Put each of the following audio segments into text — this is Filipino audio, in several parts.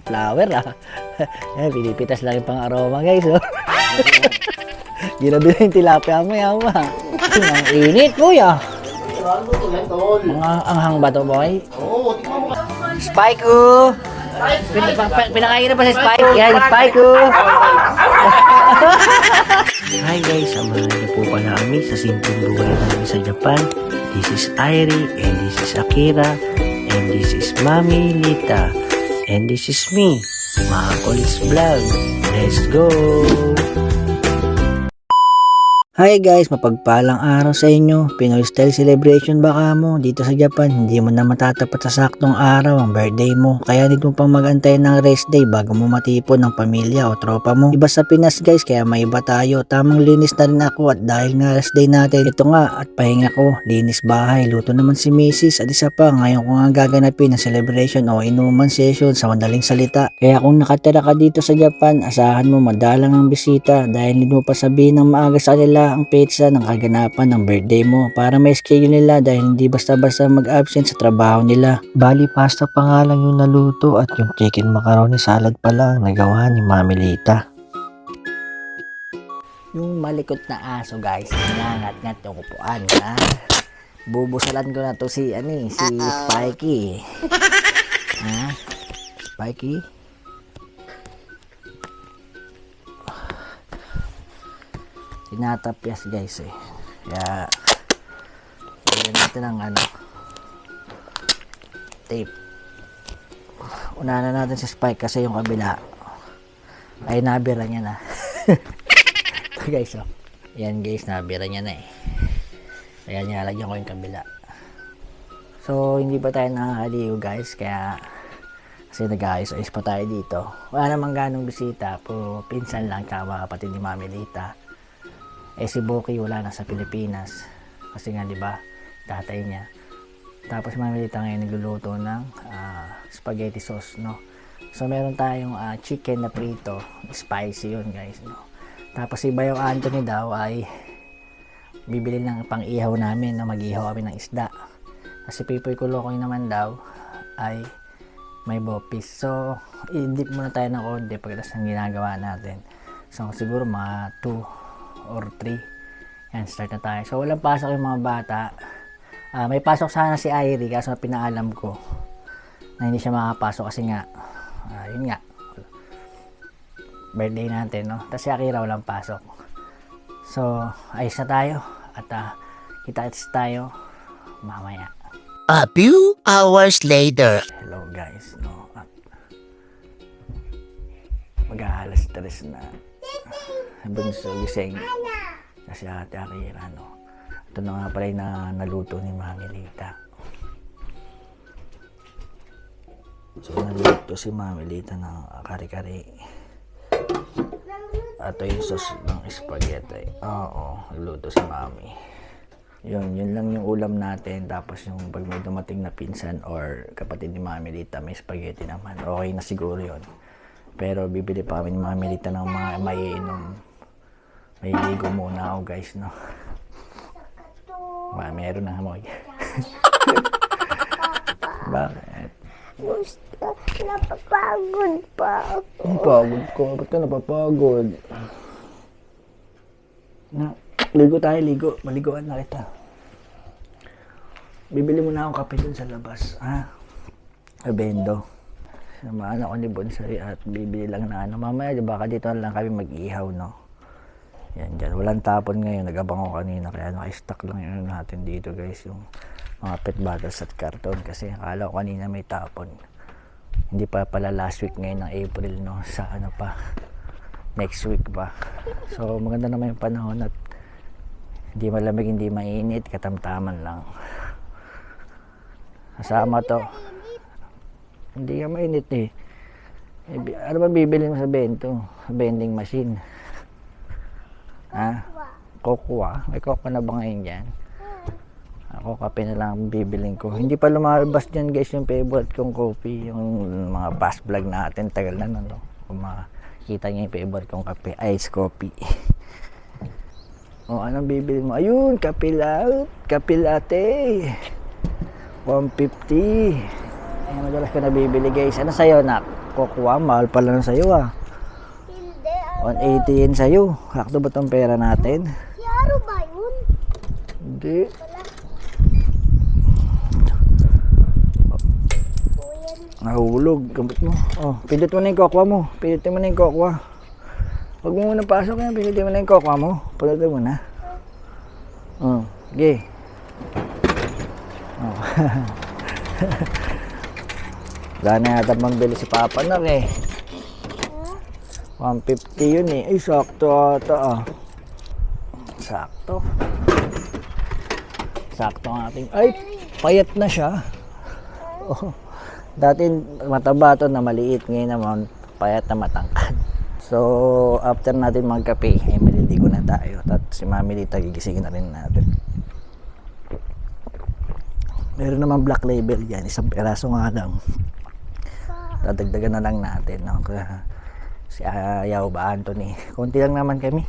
Flower ah. Pinipitas lang yung pang aroma guys. Oh. Ginabi na yung tilapia mo yawa. Ang init kuya. Mga anghang ba to boy? Spike ko. Pinakain na pa si Spike. Yan, Spike ko. Hi guys, samahan niyo po pala kami sa simpleng buhay namin sa Japan. This is Airi, and this is Akira, and this is Mami Lita, and this is me, Makolis Vlog. Let's go! Hi guys, mapagpalang araw sa inyo. Pinoy Style Celebration baka mo dito sa Japan. Hindi mo na matatapat sa saktong araw ang birthday mo. Kaya need mo pang magantay ng rest day bago mo matipon ng pamilya o tropa mo. Iba sa Pinas guys, kaya may iba tayo. Tamang linis na rin ako at dahil nga rest day natin, ito nga at pahinga ko. Linis bahay, luto naman si Mrs. At isa pa, ngayon ko nga gaganapin ang celebration o inuman session sa madaling salita. Kaya kung nakatira ka dito sa Japan, asahan mo madalang ang bisita dahil hindi mo pa sabihin ng maaga sa kanila ang petsa ng kaganapan ng birthday mo para may schedule nila dahil hindi basta-basta mag-absent sa trabaho nila. Bali pasta pa nga lang yung naluto at yung chicken macaroni salad pa lang nagawa ni Mami Lita. Yung malikot na aso guys, nangat-ngat yung upuan ha. Bubusalan ko na to si Spikey. Ha? Spikey? Tinatapyas guys eh. Kaya lagyan natin ng tape. Unahan na natin si Spike kasi yung kabila ay nabira niya na. Ito guys oh. Yan guys, nabira niya na eh. Kaya nilalagyan ko yung kabila. So hindi pa tayo nakakaliw guys, kaya kasi nag-ayos-ayos pa tayo dito. Wala namang ganong bisita, puro pinsan lang tsaka kapatid ni Mami Lita. Si Boki wala na sa Pilipinas kasi nga 'di ba tatay niya. Tapos Mami Lita ngayon nagluluto ng spaghetti sauce, no. So meron tayong chicken na prito, spicy 'yun guys, no. Tapos si Bayo Anthony daw ay bibili ng pang-ihaw namin, no, mag-ihaw kami ng isda. Kasi Pipoy Kulokoy naman daw ay may bopis. So i-dip muna tayo ng konti pagkatapos ng ginagawa natin. So siguro mga 2 or 3. Yan, start na tayo. So walang pasok yung mga bata. May pasok sana si Airi kaso pinaalam ko na hindi siya makapasok kasi nga yun nga birthday natin, no. Tapos si Akira walang pasok. So ayos na tayo at kita-kits tayo mamaya. A few hours later. Hello guys, no. At mag-aalas 3 na. Bunso gising kasi ate Akira, no. Ito na nga pala yung naluto ni Mami Lita. So naluto si Mami Lita ng kare-kare at yung sauce ng spaghetti. Oo, naluto si Mami. Yun lang yung ulam natin. Tapos yung pag may dumating na pinsan or kapatid ni Mami Lita may spaghetti naman, okay na siguro yun. Pero bibili pa kami ni Mami Lita ng mga maiinom. May ligo muna ako guys, no. Meron na hamoy. Bakit? Gusto, napapagod pa ako. Pagod ko. Ba't ka napapagod? Ligo tayo, ligo. Maliguan na kita. Bibili muna akong kape dun sa labas. Ha? Abendo. Samahan ako ni Bonsai at bibili lang na mamaya, baka dito lang kami mag-ihaw, no. Yan dyan, walang tapon ngayon, nag-abang ako kanina kaya naka-stock lang yun natin dito guys, yung mga pet bottles at karton kasi akala ko kanina may tapon. Hindi pa pala last week ngayon ng April, no, sa pa, next week pa. So maganda naman yung panahon at hindi malamig, hindi mainit, katamtaman lang. Kasama to. Hindi ka mainit eh. Ano ba bibili mo sa bento? Sa vending machine? Ha? Cocoa? May cocoa na ba ngayon dyan? Ako kape na lang bibiling ko. Hindi pa lumalabas dyan guys yung favorite kong coffee. Yung mga past vlog natin. Tagal na no? Kung makikita niya yung favorite kong kape. Ice coffee. O anong bibili mo? Ayun! Kape latte! 150. Ayan, madalas ko nabibili guys. Ano sa'yo, nak? kokwa, mahal pala na sa'yo ah. Hindi. 180 yan sa'yo. Sakto ba tong pera natin? Si Aro ba yun? Hindi. Nahulog. Gamot mo. Oh, pindot mo na yung kokwa mo. Pindutin mo na yung kokwa. Huwag mo muna pasok yan. Pindutin mo na yung kokwa mo. Pindutin mo na. Oh, sige. Oh. Wala na yata magbili si Papa na eh. 150 yun eh. Ay, sakto ata ah. Sakto. Sakto ang ating... Ay, payat na siya. Oh. Dati mataba to na maliit. Ngayon naman, payat na matangkad. So, after natin magkape, ay maliligo na tayo. At si Mami Lita, gigisingin na rin natin. Meron naman black label yan. Isang peraso nga lang. Dadagdagan na lang natin. No? Si Ayaw ba, Anthony. Kunti lang naman kami.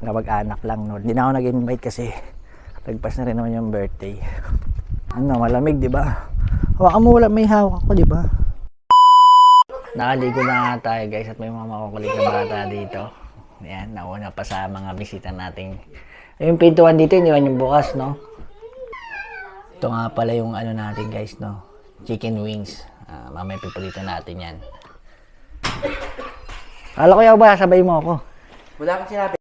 Kapag-anak lang. No? Hindi na ako nag-invite kasi lagpas na rin naman yung birthday. Ano, malamig, di ba? Hawakan mo, wala may hawak ko, di ba? Nakaligo na tayo guys at may mga makukulit na bata dito. Ayan, nauna pa sa mga bisita nating. Yung pintuan dito, hindi man yung bukas, no? Ito nga pala yung ano natin guys, no? Chicken wings. Mamaya pipilitan natin yan. Kala ko yaw ba, sabay mo ako. Wala kang sinabi.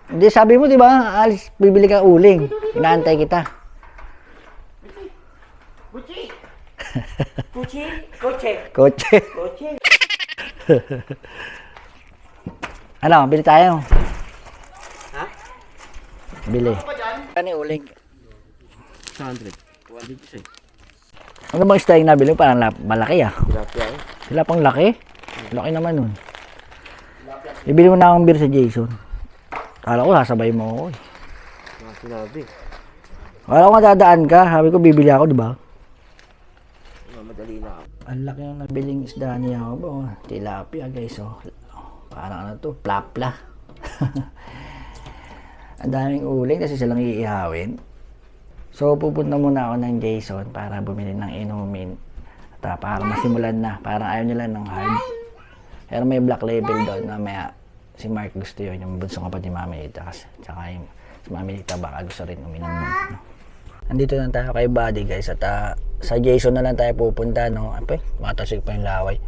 Hindi, sabi mo, di ba? Alis, bibili ka uling. Inaantay kita. Kuchi! Kuchi! Koche! Kotse. Koche! Ano, bili tayo. Ha? Bili. Ano ba dyan? Ano yung uling? 100. 100 siya. Ano bang style na bili? Parang malaki ah. Tilapia eh. Sila pang laki. Laki naman nun. Ibili mo na akong beer sa Jason. Kala ko sasabay mo ako eh. Mga sinabi. Kala ko madadaan ka. Sabi ko bibili ako, di ba? Madali na ako. Ang laki ng nabiling isda niya ako. Oh, tilapia guys. Oh. Parang ano to, plapla. Ang daming uling kasi silang iihawin. So pupunta muna ako ng Jason para bumili ng inumin. At para masimulan na. Parang ayaw nila ng hard. Pero may black label doon na may si Mark gusto yun. Yung bunsong kapatid ni Mami Lita. Tsaka yung si Mami Lita baka gusto rin uminom nun. No? Andito lang tayo kay Buddy guys. At sa Jason na lang tayo pupunta. No? Ape, matasig pa yung laway.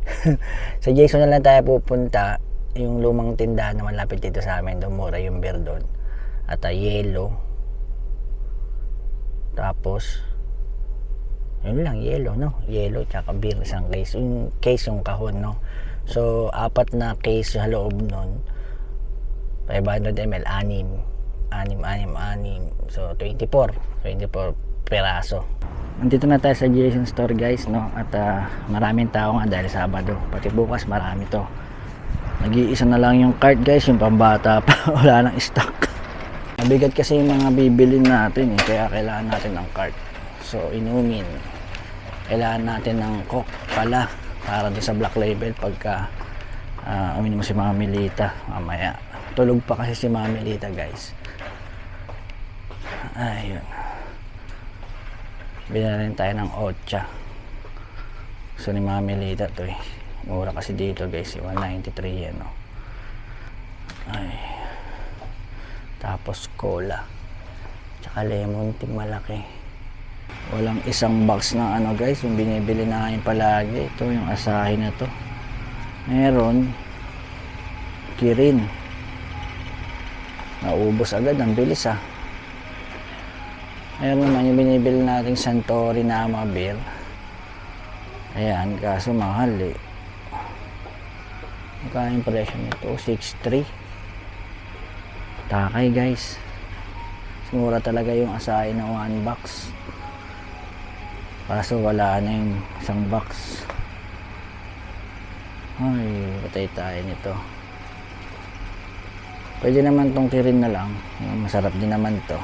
Sa Jason na lang tayo pupunta. Yung lumang tindahan na malapit dito sa amin. Doon mura yung beer doon. At yellow. Tapos yun lang, yellow, no? Yellow, tsaka beer, isang case. Yung case, yung kahon, no? So, 4 na case sa loob nun. 500 ml, 6. So, 24 peraso. Nandito na tayo sa Jason Store, guys, no? At maraming tao nga dahil Sabado. Pati bukas, marami to. Nag-iisa na lang yung cart, guys. Yung pambata pa, wala nang stock. Mabigat kasi yung mga bibilin natin, eh. Kaya kailangan natin ng cart. So, inumin. Kailangan natin ng Coke pala para doon sa black label pagka uminom si Mami Lita mamaya. Tulog pa kasi si Mami Lita guys. Ayun. Bilhin rin tayo ng Ocha. Gusto ni Mami Lita to eh. Mura kasi dito guys. 193 yan no. Ay. Tapos cola. Tsaka lemon tea malaki. Walang isang box ng ano guys, yung binibili na ngayon palagi. Ito yung Asahi na to. Meron Kirin. Naubos agad, ang bilis ah. Meron naman yung binibili nating Santori na beer. Ayan, kaso mahal eh. Magkano yung presyo nito? 6.3. Takay guys. Mura talaga yung Asahi na 1 box. Kaso wala na yung isang box. Ay, patay tayo nito. Pwede naman tong Kirin na lang. Masarap din naman to.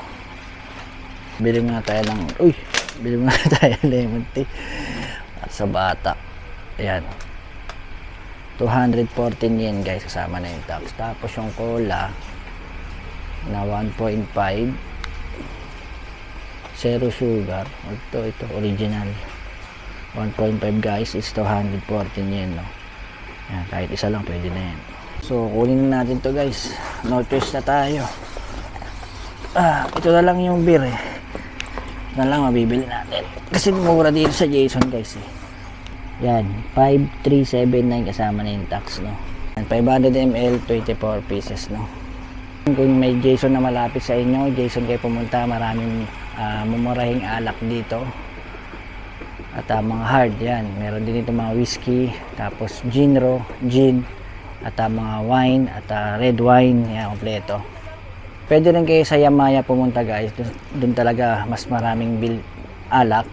Bili nga tayo ng... Uy! Bili nga tayo ng lemon tea. At sa bata. Ayan. 214 yen guys. Kasama na yung tax. Tapos yung cola na 1.5. Zero sugar. Ito original. 1.5 guys is 214 yen, no? Yan, kahit isa lang pwede na yan. So kunin na natin to guys, no choice na tayo. Ito na lang yung beer eh. Na lang mabibili natin kasi mura dito sa Jason guys eh. Yan, 5379 kasama na yung tax, no? 500 ml, 24 pieces, no? Kung may Jason na malapit sa inyo, Jason kayo pumunta, maraming mumurahing alak dito. At mga hard, yan. Meron din dito mga whiskey, tapos ginro, gin, at mga wine, at red wine, yan, kompleto. Pwede rin kayo sa Yamaya pumunta guys, dun talaga mas maraming alak.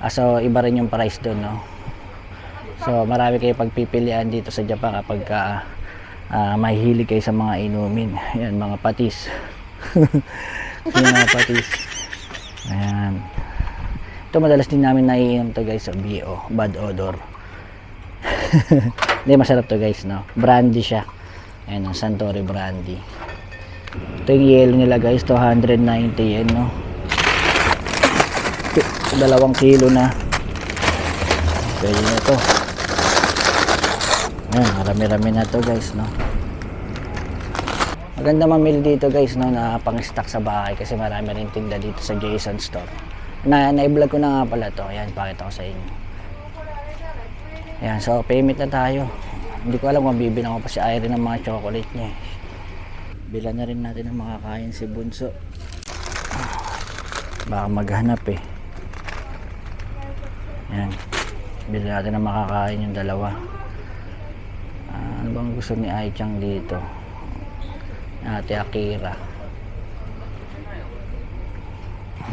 So iba rin yung price dun, no? So marami kayo pagpipilian dito sa Japan kapag mahihilig kayo sa mga inumin. Yan, mga patis. Yung mga patis. Ayan. Ito madalas din namin naiinom to guys sa BO, bad odor. Hindi, masarap to guys, no? Brandy siya. Ayan, ang Suntory brandy. Ito yung yellow nila guys, 290 yen, no? 2 kilo na. Pwede na to. Ayan, marami-rami na to guys, no? Maganda mamili dito guys, no, na pang-stock sa bahay kasi marami rin tinda dito sa Jason Store. Na-vlog ko na nga pala to. Ayan, pakita ko sa inyo. Ayan, so payment na tayo. Hindi ko alam kung bibilang ko pa si Irene ng mga chocolate niya. Bilan na rin natin ang makakain si Bunso. Baka maghanap eh. Ayan, bilan natin ang makakain yung dalawa. Ano bang gusto ni Ai-chan dito? Ate Akira.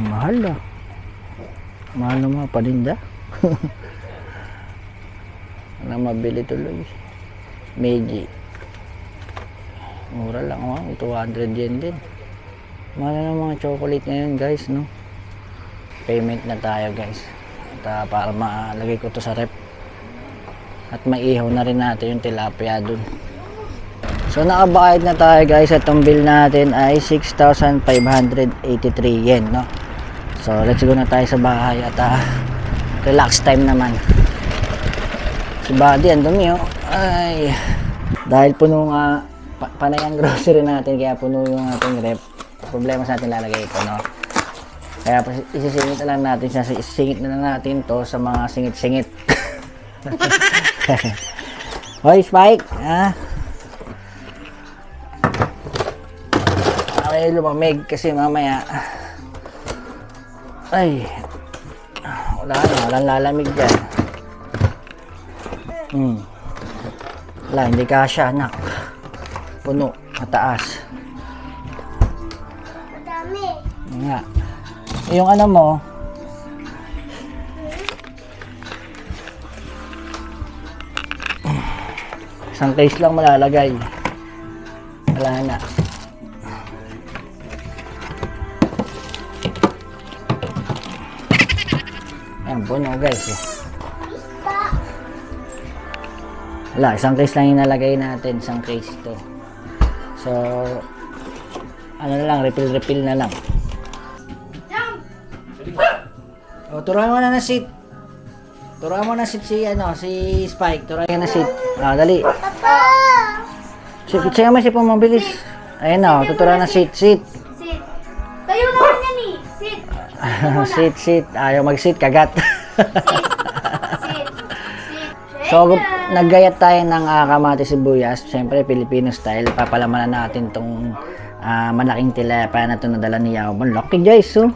Mahal ah. Mahal na mga paninda. Wala mabili tuloy. Meiji. Mura lang, 200 yen din. Mahal na mga chocolate ngayon guys, no? Payment na tayo guys. At para malagay ko to sa rep. At maihaw na rin natin yung tilapia dun. So nakabayad na tayo guys. At ang bill natin ay 6,583 yen, no? So let's go na tayo sa bahay at relax time naman. Si Buddy ang dumi, oh. Ay, dahil puno nga panay ang grocery natin kaya puno yung ating rep. Problema sa atin lalagay ito, no? Kaya isisingit na lang natin siya. Isisingit na lang natin to sa mga singit-singit. Hoy Spike, ha? Okay, lumamig kasi mamaya ay walang lalamig dyan. Wala, hindi kasya anak. Puno, mataas. Madami. Nga. Yung ano mo, isang case lang malalagay. Wala na. Ayan, puno guys eh. Wala, isang case lang inalagay natin. Isang case to. So, ano na lang, refill na lang. O, turuan mo na na seat. Turuan mo na seat si Spike. Turuan na seat. Dali. Papa! Siya mo si pumabilis. Ayun na, tuturuan na seat. Sit. Tayo naman yan eh. Sit. Sit. Ayaw mag-sit, kagat. Sit. So, naggayat tayo ng kamatis sibuyas. Siyempre, Filipino style. Papalamanan natin tong malaking tilapia na ito na dala ni Yao. Laki guys, oh.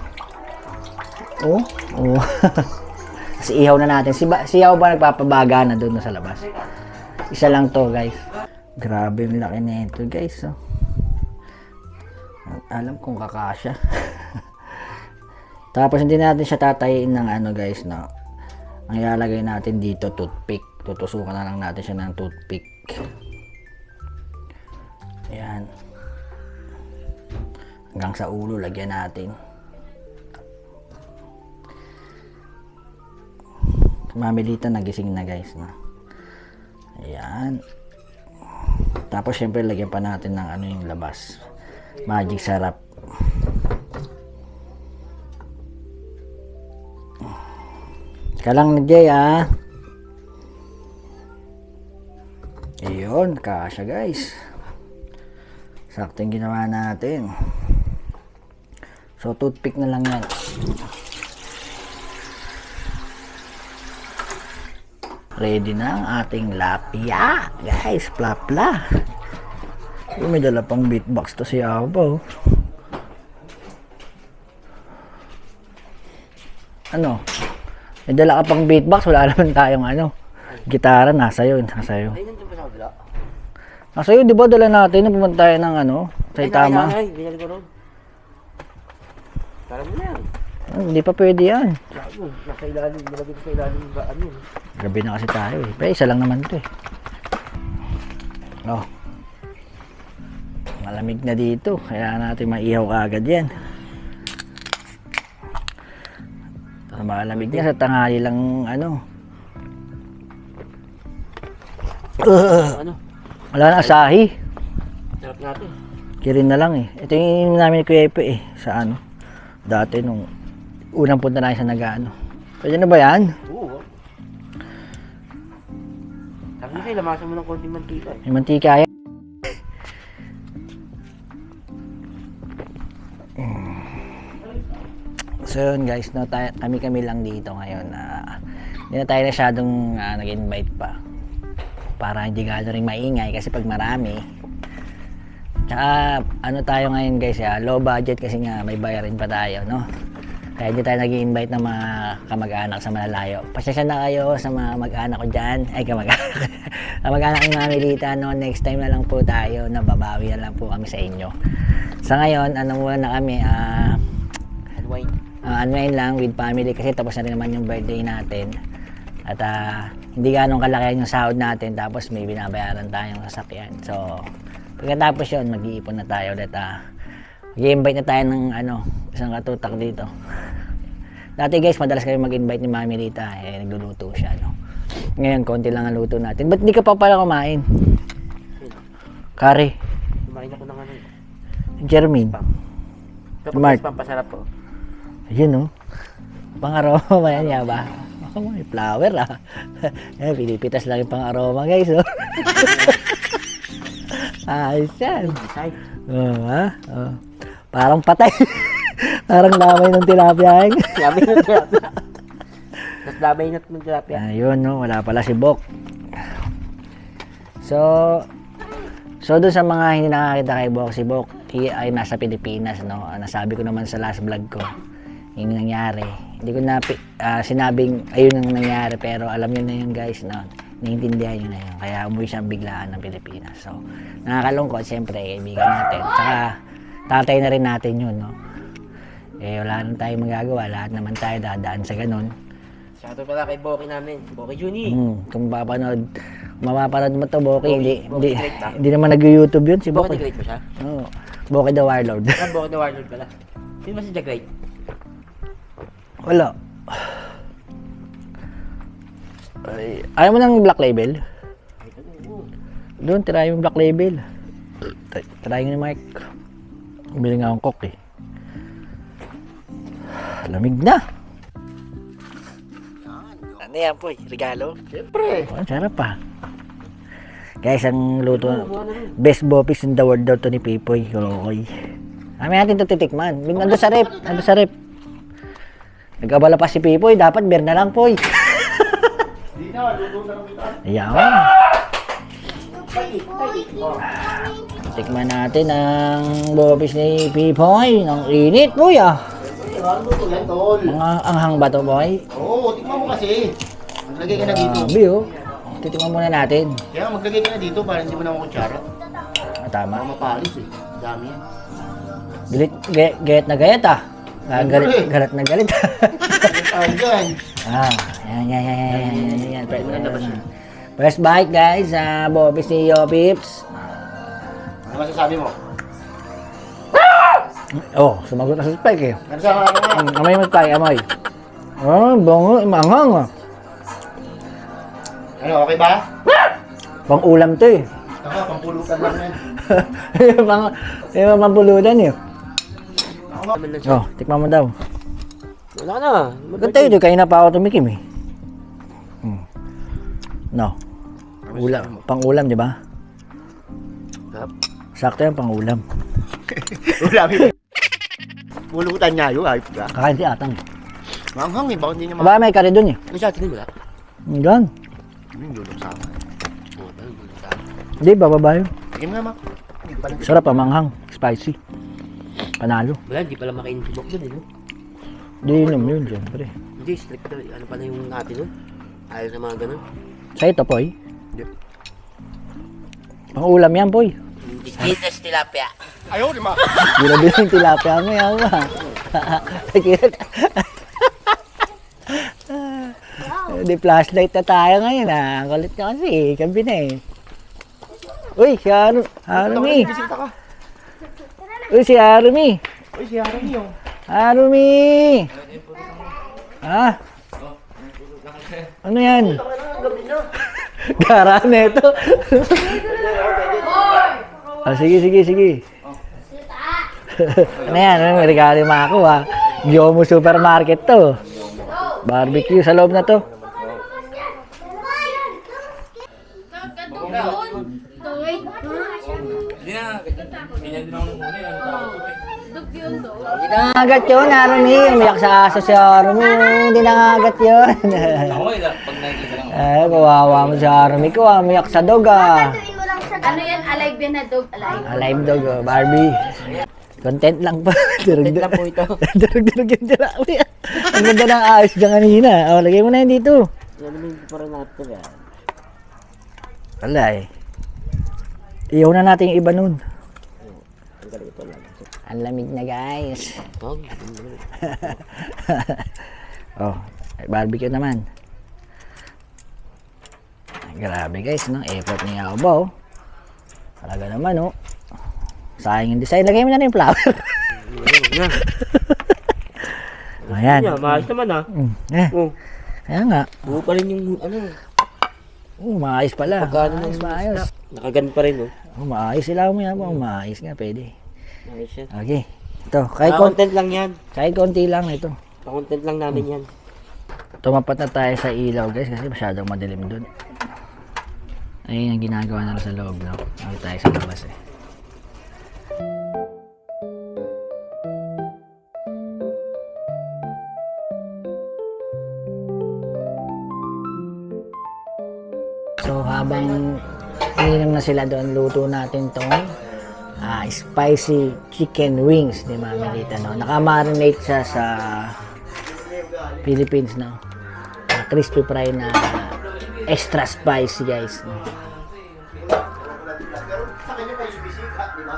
Oh. Kasi ihaw na natin. Si Yao ba nagpapabaga na doon sa labas? Isa lang to guys. Grabe yung laki na ito guys, oh. Alam kong kakasya. Tapos hindi natin siya tatayin ng ano guys, no. Ang ilalagay natin dito, toothpick. Tutusukan na lang natin siya ng toothpick. Ayan. Hanggang sa ulo, lagyan natin. Mamilitan, nagising na guys, no. Ayan. Tapos syempre lagyan pa natin ng ano yung labas. Magic sarap. Siya lang ni Jay, ah. Ayun, kasya guys. Sakto yung ginawa natin. So, toothpick na lang yan. Ready na ang ating lapia. Guys, plapla. May dala pang beatbox to si Abo. Ano? May dala ka pang beatbox, wala naman tayong ano. Gitara, nasa yun, nasa iyo. Ay, nandun pa sa kabila. Nasa iyo, di ba dala natin na pumunta tayo ng ano, Saitama? Ay, binali ko ron. Tara mo na yan. Hindi pa pwede yan. Gago, nasa ilalim, nilagay ko sa ilalim ba, ano yun? Gabi na kasi tayo eh. Pero isa lang naman to eh. Oh. Malamig na dito. Kaya natin maihaw agad yan. Malamig na sa tanghali lang ano. Ano? Wala na asahi. Sarap natin. Kirin na lang eh. Ito yung ininom namin ni Kuya Epe eh. Sa ano. Dati nung unang punta na sa nag-ano. Pwede na ba yan? Oo. Sabi nyo sa'yo, lamasan mo ng konting mantika eh. May mantika yan. So yun guys, no, kami lang dito ngayon. Hindi na tayo masyadong nag-invite pa. Para hindi gano'n rin maingay kasi pag marami. Tsaka ano tayo ngayon guys, low budget kasi nga may bayarin pa tayo, no? Kaya hindi tayo nag-i-invite ng mga kamag-anak sa malalayo. Pasensya na kayo sa mga mag-anak ko dyan. Ay, kamag-anak. Kamag-anak ni Mami Lita, no? Next time na lang po tayo. Nababawi na lang po kami sa inyo. Sa ngayon, ano muna na kami, Unwind. unwind lang with family kasi tapos na rin naman yung birthday natin. At hindi ganong kalaki yung sahod natin tapos may binabayaran tayong sasakyan. So, pagkatapos yun, mag-iipon na tayo ulit. Mag-i-invite na tayo ng isang katutak dito. Dati guys, madalas kami mag-invite ni Mami Lita. Nagluluto siya, no? Ngayon, konti lang ang luto natin. Ba't di ka pa pala kumain? Kare. Kumain ako ng ano. Jermaine. Mark. Pampasarap po. Ayun, no? Pang-aroma ba yan, yaba? Oh, may flower, pinipitas lang yung pang-aroma, guys, oh. Ayos yan. Decide. Oh. Parang patay. Parang lamay ng tilapia. Lamay ng tilapia. Mas lamay ng tilapia. Ayun, no? Wala pala si Bok. So doon sa mga hindi nakakita kay Bok, si Bok ay nasa Pilipinas, no? Nasabi ko naman sa last vlog ko yung nangyari. Hindi ko na sinabing ayun ang nangyari, pero alam niyo na yun guys, no? Naiintindihan niyo na yun. Kaya umuwi siya biglaan ng Pilipinas. So, nakakalungkot, siyempre, kaibigan natin. Tsaka, tatay na rin natin yun, no? Wala nang tayong magagawa. Lahat naman tayo dadaan sa ganun. Shoutout pala kay Boki namin. Boki Juni. Kung mapapanood mo to, Boki, Boki Great ba? hindi naman nag-YouTube yun, si Boki Boki. the Great ba siya? Oo. Boki the Warlord. Boki the Warlord pala. Sino ba si The Great? Wala. Ay, ayaw mo ng Black Label? Doon, tirahin yung Black Label. Tirahin ni Mike. Bili nga akong coke eh. Lamig na. Ano yan po eh? Regalo? Siyempre. Oh, sarap pa. Guys, ang luto, best bopis in the world daw to ni Pipoy. Kulokoy. Kami natin ito titikman. Nandun sa rep. Nandun sa rep. Nag-abala pa si Pipoy. Dapat beer na lang, Poy. Hindi na, luto na kami tayo. Ayan. Tikman natin ang bopis ni Pipoy. Ang init, Poy, Ang luto yan, tol. Mga anghang ba to, Boy? Oo, tikman mo kasi. Maglagay ka na dito. Grabe, oh. Titikman muna natin. Kaya maglagay ka na dito para hindi mo na makutsara. Tama. Para mapalis eh. Dami yan. Gayat na gayat, galit na galit. Ay, dyan. Yan. First bite, guys, sa bopis ni Yopips. Ano masasabi mo? Oh, sumagot na sa spike eh. Ano sa ano? Amoy mo tayo, amoy. Oh, bongo, manghang. Ano, okay ba? Pang ulam to eh. Taka, pampulutan lang yan. Pampulutan eh. Oh, tikman mo daw. Wala ka na. Ba't tayo doon? Kayo na pa ako tumikim eh. No. Ulam, pang-ulam, di ba? Sarap. Sakto yan, pang-ulam. Ulami. Bulutan niya yun, ayop ka. Kakain si Atang. Manghang eh, bakit hindi niya Aba, may kari dun eh. May sa atin wala. Yan. Yung lulok sa akin. Oo, parang gulo sa akin. Hindi, bababa yun. Sige nga, ma. Hindi ko pa lang. Sarap, manghang. Spicy. Panalo. Wala, hindi pala makain si Bok doon eh. No? Hindi inom yun, siyempre. Hindi, strict na. Ano pala yung natin nun? Ayaw sa mga ganun. Sa ito, Poy. Hindi. Pang-ulam yan, Poy. Disquitas tilapia. Ayaw, di ma. Grabe yung tilapia mo, yan ba? Di flashlight na tayo ngayon, ah. Kulit ka kasi, gabi na eh. Uy, si Arumi. Bisita ka. Uy, si Arumi. Uy, si Harry niyo. Arumi! Ha? Ano yan? Gara na ito. Ah, sige. Ano yan? Ano, regalo mo ako ha. Yomo Supermarket to. Barbecue sa loob na to. Hindi nangagat yun, Arumi. Umiyak sa aso si Arumi. Hindi nangagat yun. Eh, kawawa mo si Arumi ko. Umiyak sa dog ah. Ano yan? Alive yan na dog. Alive. Alive dog, oh, Barbie. Content lang pa. Content lang po ito. Durug-durug yung tilapia. Ang ganda ng ayos dyan kanina. O, lagay mo na yun dito. Yan naman yung parang natin yan. Wala eh. Iyaw na natin yung iba nun. Ang galing ito lang. Ang lamig na guys. Oh, Oh, barbecue naman. Grabe guys, no? Effort ni Yauba, oh. Talaga naman, oh. Sayang yung design. Lagay mo na rin yung flower. Ayan. maayos naman ah. Oh, Kaya nga. buo pa rin yung ano. Maayos pala. Pagkano Maayos, ng maayos. Nakagan pa rin oh. Maayos sila mo yan. Maayos nga, pwede. Maayos yan. Okay. Ito, kahit Content lang yan. konti lang ito. Content lang namin yan. Tumapat na tayo sa ilaw guys kasi masyadong madilim dun. Ayun ang ginagawa nila sa loob, no? Ako tayo sa labas eh. So habang ininom na sila doon, luto natin tong spicy chicken wings ni Mami Lita, no? Naka-marinate siya sa Philippines, no? Crispy fry na extra spicy, guys, no? Sa kanya pa yung bisita, di ba?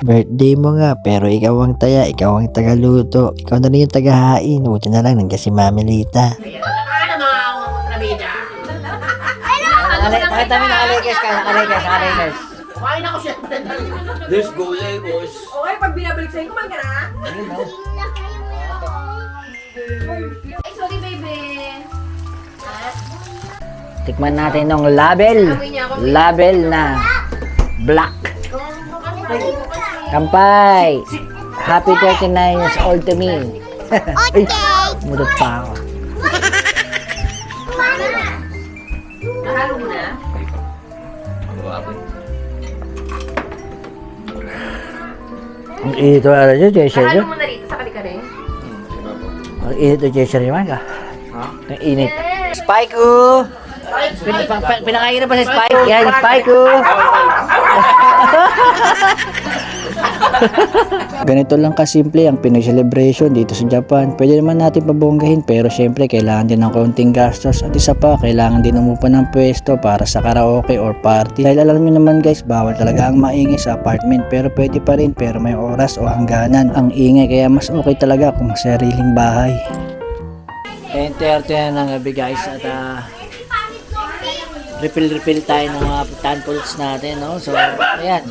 Birthday mo nga, pero ikaw ang taya, ikaw ang tagaluto, ikaw na rin yung tagahain. Buti na lang, nandiyan si Mami Lita. Pakita mo nakalikis ka, nakalikis. Let's go, Legos. Okay, pag binabalik sa'yo, kumain ka na? Ay, sorry, baby. Tikman natin ng label na black. Kampay! Happy 39 years old to me. Okay! Mudot pa ako. Nahalo mo na? Ang init o ano dyan, Cheshire Nahalo dyan. mo na rito sa kare-kare? Ang init o Cheshire naman ka. Ang init. Spike ko! Pinakain na pa si Spike. Yan, Spike ko! Ganito lang kasimple ang Pinoy celebration dito sa Japan. Pwede naman natin pabonggahin pero syempre kailangan din ng kaunting gastos at isa pa kailangan din umupa ng pwesto para sa karaoke or party. Dahil alam nyo naman guys, bawal talaga ang maingay sa apartment pero pwede pa rin pero may oras o hangganan ang ingay kaya mas okay talaga kung sariling bahay. Enter na ng gabi guys at refill tayo ng mga tanpols natin, no? So ayan,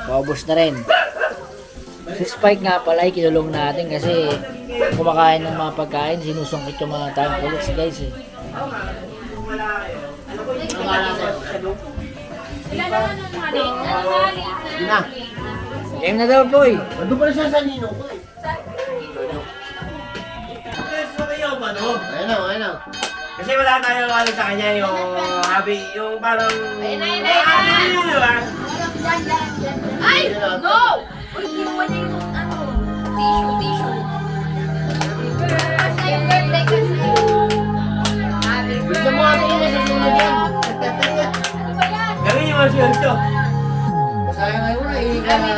paubos na rin. Si Spike nga pala ay kinulong natin kasi kumakain ng mga pagkain, sinusungkit yung mga tanpols guys eh. Na. Game na daw boy. Nandun pala siya sa ninong ko eh. Kasi wala tayong ano sa kanya, yung happy, yung parang... Ayun na, ayun na, Ano ayun yun, di ba? Ay! No! Uy, kinuha niya yung ano, tissue. Kasi yung birthday kasi. Happy Gusto mo ano yun, nasusunod yan. Ano ba yan? Gawin niyo mga siya ito. Masaya ngayon na, ihiga na.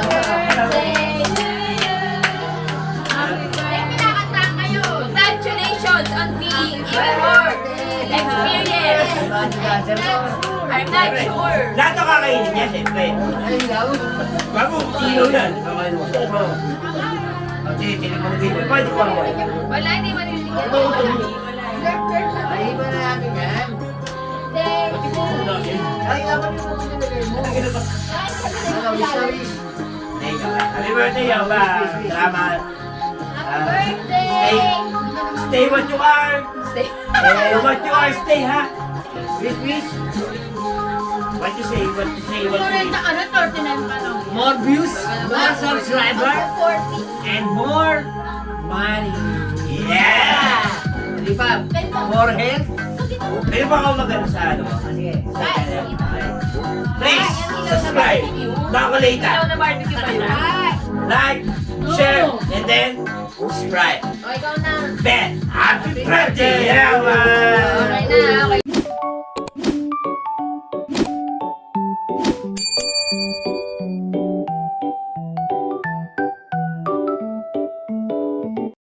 Ay, pinakanta kayo. Congratulations on being even more experienced. I'm not sure. Lahat ang kakainin niya, siyempre. Ay, gawin. Bago, sino yan? Sige, mo na dito. Pwede ko ako. Wala, hindi marinig yan. Ay, iba na natin yan. Ay, dapat yung mga nilagay mo. Ano, wish. Happy birthday, yo, ba? Salamat. Stay what you are. Stay what you are, stay, ha? Wish. What you say, what you say, what you say. More views, more subscriber, and more money. Yeah! Di ba? More health. Pwede ba ako magano sa ano? Sige. Please, subscribe. Bago later. Ikaw na barbecue pa yun. Like, share, and then subscribe. O, ikaw na. Ben, happy birthday! Yeah, man!